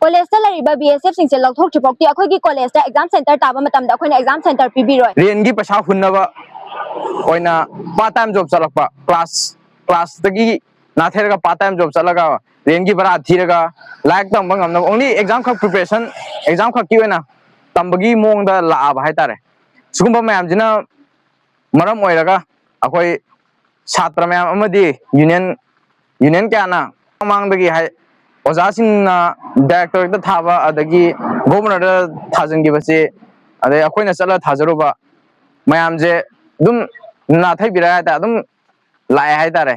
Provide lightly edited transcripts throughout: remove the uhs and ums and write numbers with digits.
ꯀꯣꯂꯦꯖꯇ ꯂꯩꯔꯤꯕ BSF ꯁꯤꯡꯁꯦ ꯂꯧꯊꯣꯛꯇ꯭ꯔꯤꯐꯥꯎꯗꯤ ꯑꯩꯈꯣꯏꯒꯤ ꯀꯣꯂꯦꯖꯇ ꯑꯦꯛꯖꯥꯝ ꯁꯦꯟꯇꯔ ꯇꯥꯕ ꯃꯇꯝꯗ ꯑꯩꯈꯣꯏꯅ ꯑꯦꯛꯖꯥꯝ ꯁꯦꯟꯇꯔ ꯄꯤꯕꯤꯔꯣꯏ ꯔꯦꯟꯒꯤ ꯄꯩꯁꯥ ꯍꯨꯟꯅꯕ ꯑꯣꯏꯅ ꯄꯥꯔꯠ ꯇꯥꯏꯝ ꯖꯣꯕ ꯆꯠꯂꯛꯄ ꯀ꯭ꯂꯥꯁꯇꯒꯤ ꯅꯥꯊꯩꯔꯒ ꯄꯥꯔꯠ ꯇꯥꯏꯝ ꯖꯣꯕ ꯆꯠꯂꯒ ꯔꯦꯟꯒꯤ ꯚꯔꯥ ꯊꯤꯔꯒ ꯂꯥꯏꯔꯤꯛ ꯇꯝꯕ ꯉꯝꯅꯕ ꯑꯣꯡꯂꯤ ꯑꯦꯛꯖꯥꯝ ꯈꯛ ꯄ꯭ꯔꯤꯄꯦꯔꯦꯁꯟ ꯑꯦꯛꯖꯥꯝ ꯈꯛꯀꯤ ꯑꯣꯏꯅ ꯇꯝꯕꯒꯤ ꯃꯑꯣꯡꯗ ꯂꯥꯛꯑꯕ ꯍꯥꯏꯇꯥꯔꯦ ꯁꯤꯒꯨꯝꯕ ꯃꯌꯥꯝꯁꯤꯅ ꯃꯔꯝ ꯑꯣꯏꯔꯒ ꯑꯩꯈꯣꯏ ꯁꯥꯇ꯭ꯔ ꯃꯌꯥꯝ ꯑꯃꯗꯤ ꯌꯨꯅꯤꯌꯟ ꯀꯌꯥꯅ ꯃꯃꯥꯡꯗꯒꯤ ꯑꯣꯖꯥꯁꯤꯡꯅ ꯗꯥꯏꯔꯦꯛꯇꯣꯔꯦꯠꯇ ꯊꯥꯕ ꯑꯗꯒꯤ ꯒꯣꯚꯔꯅꯔꯗ ꯊꯥꯖꯤꯟꯈꯤꯕꯁꯤ ꯑꯗꯩ ꯑꯩꯈꯣꯏꯅ ꯆꯠꯂ ꯊꯥꯖꯔꯨꯕ ꯃꯌꯥꯝꯁꯦ ꯑꯗꯨꯝ ꯅꯥꯊꯩꯕꯤꯔ ꯍꯥꯏꯇꯥꯔꯦ ꯑꯗꯨꯝ ꯂꯥꯛꯑꯦ ꯍꯥꯏꯇꯥꯔꯦ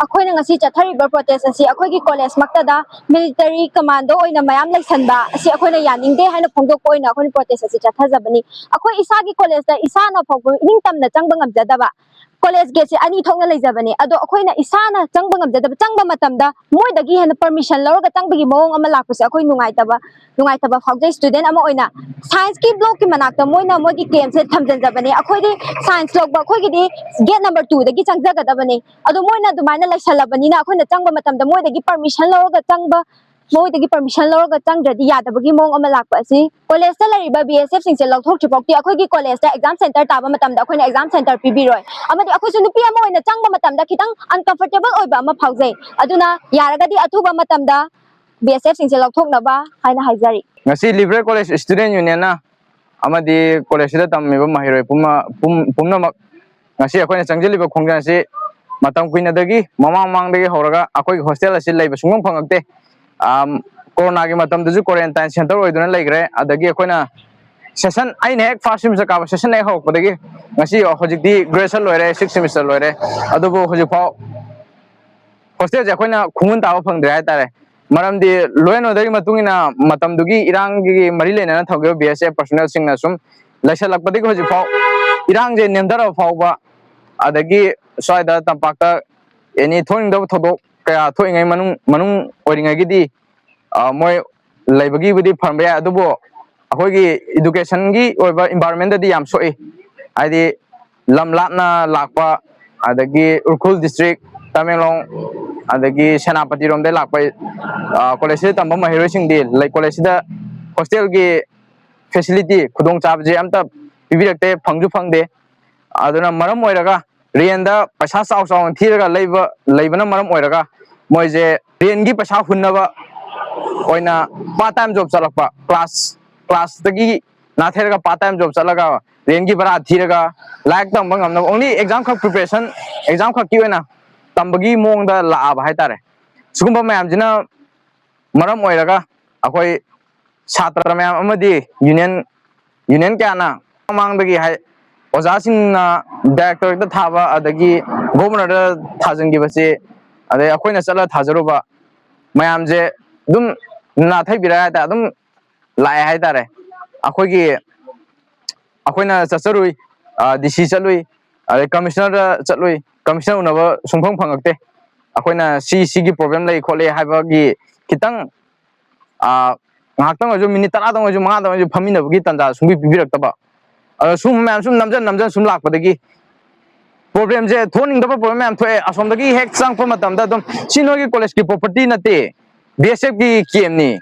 ꯑꯩꯈꯣꯏꯅ ꯉꯁꯤ ꯆꯠꯊꯔꯤꯕ ꯄ꯭ꯔꯣꯇꯦꯁ ꯑꯁꯤ ꯑꯩꯈꯣꯏꯒꯤ ꯀꯣꯂꯦꯖꯃꯛꯇꯗ ꯃꯤꯂꯤꯇꯔꯤ ꯀꯃꯥꯟꯗꯣ ꯑꯣꯏꯅ ꯃꯌꯥꯝ ꯂꯩꯁꯟꯕ ꯑꯁꯤ ꯑꯩꯈꯣꯏꯅ ꯌꯥꯅꯤꯡꯗꯦ ꯍꯥꯏꯅ ꯐꯣꯡꯗꯣꯛꯄ ꯑꯣꯏꯅ ꯑꯩꯈꯣꯏꯅ ꯄ꯭ꯔꯣꯇꯦꯁ ꯑꯁꯤ ꯆꯠꯊꯖꯕꯅꯤ ꯑꯩꯈꯣꯏ ꯏꯁꯥꯒꯤ ꯀꯣꯂꯦꯖꯇ ꯏꯁꯥꯅ ꯐꯥꯎꯕ ꯏꯅꯤꯡꯇꯝꯅ ꯆꯪꯕ ꯉꯝꯖꯗꯕ ꯀꯣꯂꯦꯖ ꯒꯦꯠꯁꯦ ꯑꯅꯤ ꯊꯣꯛꯅ ꯂꯩꯖꯕꯅꯤ ꯑꯗꯣ ꯑꯩꯈꯣꯏꯅ ꯏꯁꯥꯅ ꯆꯪꯕ ꯉꯝꯖꯗꯕ ꯆꯪꯕ ꯃꯇꯝꯗ ꯃꯣꯏꯗꯒꯤ ꯍꯦꯟꯅ ꯄꯔꯃꯤꯁꯟ ꯂꯧꯔꯒ ꯆꯪꯕꯒꯤ ꯃꯑꯣꯡ ꯑꯃ ꯂꯥꯛꯄꯁꯦ ꯑꯩꯈꯣꯏ ꯅꯨꯡꯉꯥꯏꯇꯕ ꯐꯥꯎꯖꯩ ꯁ꯭ꯇꯨꯗꯦꯟ ꯑꯃ ꯑꯣꯏꯅ ꯁꯥꯏꯟꯁꯀꯤ ꯕ꯭ꯂꯣꯛꯀꯤ ꯃꯅꯥꯛꯇ ꯃꯣꯏꯅ ꯃꯣꯏꯒꯤ ꯀꯦꯝꯞꯁꯦ ꯊꯝꯖꯤꯟꯖꯕꯅꯤ ꯑꯩꯈꯣꯏꯗꯤ ꯁꯥꯏꯟꯁ ꯂꯧꯕ ꯑꯩꯈꯣꯏꯒꯤꯗꯤ ꯒꯦꯠ ꯅꯝꯕꯔ 2ꯗꯒꯤ ꯆꯪꯖꯒꯗꯕꯅꯤ ꯑꯗꯣ ꯃꯣꯏꯅ ꯑꯗꯨꯃꯥꯏꯅ ꯂꯩꯁꯜꯂꯕꯅꯤꯅ ꯑꯩꯈꯣꯏꯅ ꯆꯪꯕ ꯃꯇꯝꯗ ꯃꯣꯏꯗꯒꯤ ꯄꯔꯃꯤꯁꯟ ꯂꯧꯔꯒ ꯆꯪꯗ꯭ꯔꯗꯤ ꯌꯥꯗꯕꯒꯤ ꯃꯑꯣꯡ ꯑꯃ ꯂꯥꯛꯄ ꯑꯁꯤ ꯀꯣꯂꯦꯖꯇ ꯂꯩꯔꯤꯕ BSF ꯁꯤꯡꯁꯦ ꯂꯧꯊꯣꯛꯇ꯭ꯔꯤꯐꯥꯎꯗꯤ ꯑꯩꯈꯣꯏꯒꯤ ꯀꯣꯂꯦꯖꯇ ꯑꯦꯛꯖꯥꯝ ꯁꯦꯟꯇꯔ ꯇꯥꯕ ꯃꯇꯝꯗ ꯑꯩꯈꯣꯏꯅ ꯑꯦꯛꯖꯥꯝ ꯁꯦꯟꯇꯔ ꯄꯤꯕꯤꯔꯣꯏ ꯑꯃꯗꯤ ꯑꯩꯈꯣꯏꯁꯨ ꯅꯨꯄꯤ ꯑꯃ ꯑꯣꯏꯅ ꯆꯪꯕ ꯃꯇꯝꯗ ꯈꯤꯇꯪ ꯑꯟꯀꯝꯐꯣꯔꯇꯦꯕꯜ ꯑꯣꯏꯕ ꯑꯃ ꯐꯥꯎꯖꯩ ꯑꯗꯨꯅ ꯌꯥꯔꯒꯗꯤ ꯑꯊꯨꯕ ꯃꯇꯝꯗ BSF ꯁꯤꯡꯁꯦ ꯂꯧꯊꯣꯛꯅꯕ ꯍꯥꯏꯅ ꯍꯥꯏꯖꯔꯤ ngasi Liberal College Student Union na amadi college da tammiba mahiroi pumnamak ngasi akoina changjeliba khongjang si matam kuina dagi mamang dagi horaga akoi hostel asi leiba sungong phangakte corona gi matam du quarantine center oiduna leigre adagi akoina session aine hek first semester ka session hek hok dagi ngasi hojikdi graduation loire 6th semester loire adubu hojik pau hostel je akoina khungun tawa phangdre hai tare maramdi loen odagi matungina matam dugi irang gi mari lena thogyo BSF personnel singna sum laisalakpadi hojik pau irang je nemdara phauba adagi swaida tampakta any thoing da thodok kaya thoingai manung oringai gidi moi laibagi budi phambe adubo akogi education gi oiba environment da yam soi adi lam lapna lakpa adagi Urkhul district Tamenglong adagi Senapati rom de lakpa college tamba mahiroi singdi lai college da hostel gi facility khudong chabje amta pibirakte phangju phangde aduna maram oiraga renda paisa chaw chaw thiraga leibana maram oiraga moije rent gi paisa hunnaba oina part time job chalakpa class tagi natheraga part time job chalaga rent gi bara thiraga like tamba ngamna only exam khak preparation exam khak ki oina tambagi mongda laaba haitare sugumba mayam jina maram oiraga akoi satra mayam amadi union kyana mamangdagi ꯑꯣꯖꯥꯁꯤꯡꯅ ꯗꯥꯏꯔꯦꯛꯇꯣꯔꯦꯠꯇ ꯊꯥꯕ ꯑꯗꯒꯤ ꯒꯣꯚꯔꯅꯔꯗ ꯊꯥꯖꯤꯟꯈꯤꯕꯁꯤ ꯑꯗꯩ ꯑꯩꯈꯣꯏꯅ ꯆꯠꯂ ꯊꯥꯖꯔꯨꯕ ꯃꯌꯥꯝꯁꯦ ꯑꯗꯨꯝ ꯅꯥꯊꯩꯕꯤꯔ ꯍꯥꯏꯇꯥꯔꯦ ꯑꯗꯨꯝ ꯂꯥꯛꯑꯦ ꯍꯥꯏꯇꯥꯔꯦ ꯑꯩꯈꯣꯏꯅ ꯆꯠꯆꯔꯨꯏ DC ꯆꯠꯂꯨꯏ ꯑꯗꯩ ꯀꯃꯤꯁꯅꯔꯗ ꯆꯠꯂꯨꯏ ꯀꯃꯤꯁꯅꯔ ꯎꯅꯕ ꯁꯨꯡꯐꯪ ꯐꯪꯉꯛꯇꯦ ꯑꯩꯈꯣꯏꯅ ꯁꯤꯒꯤ ꯄ꯭ꯔꯣꯕ꯭ꯂꯦꯝ ꯂꯩ ꯈꯣꯠꯂꯦ ꯍꯥꯏꯕꯒꯤ ꯈꯤꯇꯪ ꯉꯥꯏꯍꯥꯛꯇꯪ ꯑꯣꯏꯔꯁꯨ ꯃꯤꯅꯤꯠ 10ꯗꯪ ꯑꯣꯏꯔꯁꯨ 5ꯗꯪ ꯑꯣꯏꯔꯁꯨ ꯐꯝꯃꯤꯟꯅꯕꯒꯤ ꯇꯥꯟꯖꯥ ꯁꯨꯡꯄꯤ ꯄꯤꯕꯤꯔꯛꯇꯕ sum ma'am sum namjan sum lakpadagi problem je thoningdaba problem ma'am thoe asomdagi hek changpa matamda dum sinogi college ki property nate BSF ki KM ni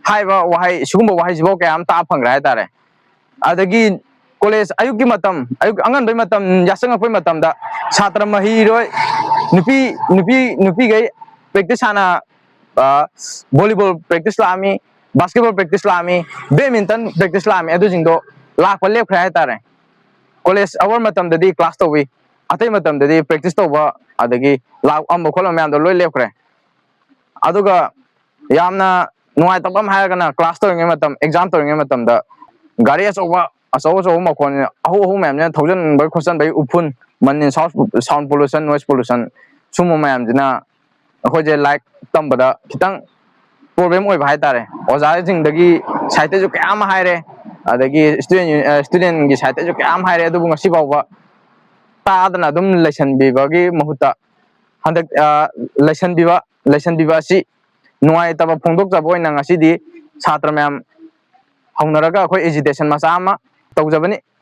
haiba wahai sugumba wahai jibo kayam ta phangra hai tare adagi college ayuk ki matam ayuk angan bai matam yasang poi matam da chhatra mahi roi nupi gai practice ana volleyball practice lami basketball practice lami badminton practice lami adu jingdo lakpa lepkhra hai tare college hour matam dadi class towi atai matam dadi practice toba adagi lak amba kholam mayam do loi lepkhre aduga yamna nuai tabam hairagana class toringai matam exam toringai matam da gari achoba makhon ahu mayam ne thousand bai khosan bai upun manin sound pollution noise pollution sumo mayam jina khoje like tambada kitang problem oi bhai tare oja jingdagi site ju kya ma haire adagi student gi site ju kya ma haire adubu ngasi bawba taadana dum lesson bibagi mahuta handak lesson biba si nuai taba phongdok jabo ina ngasi di chhatra mayam haunaraga khoi agitation macha ama tawjabani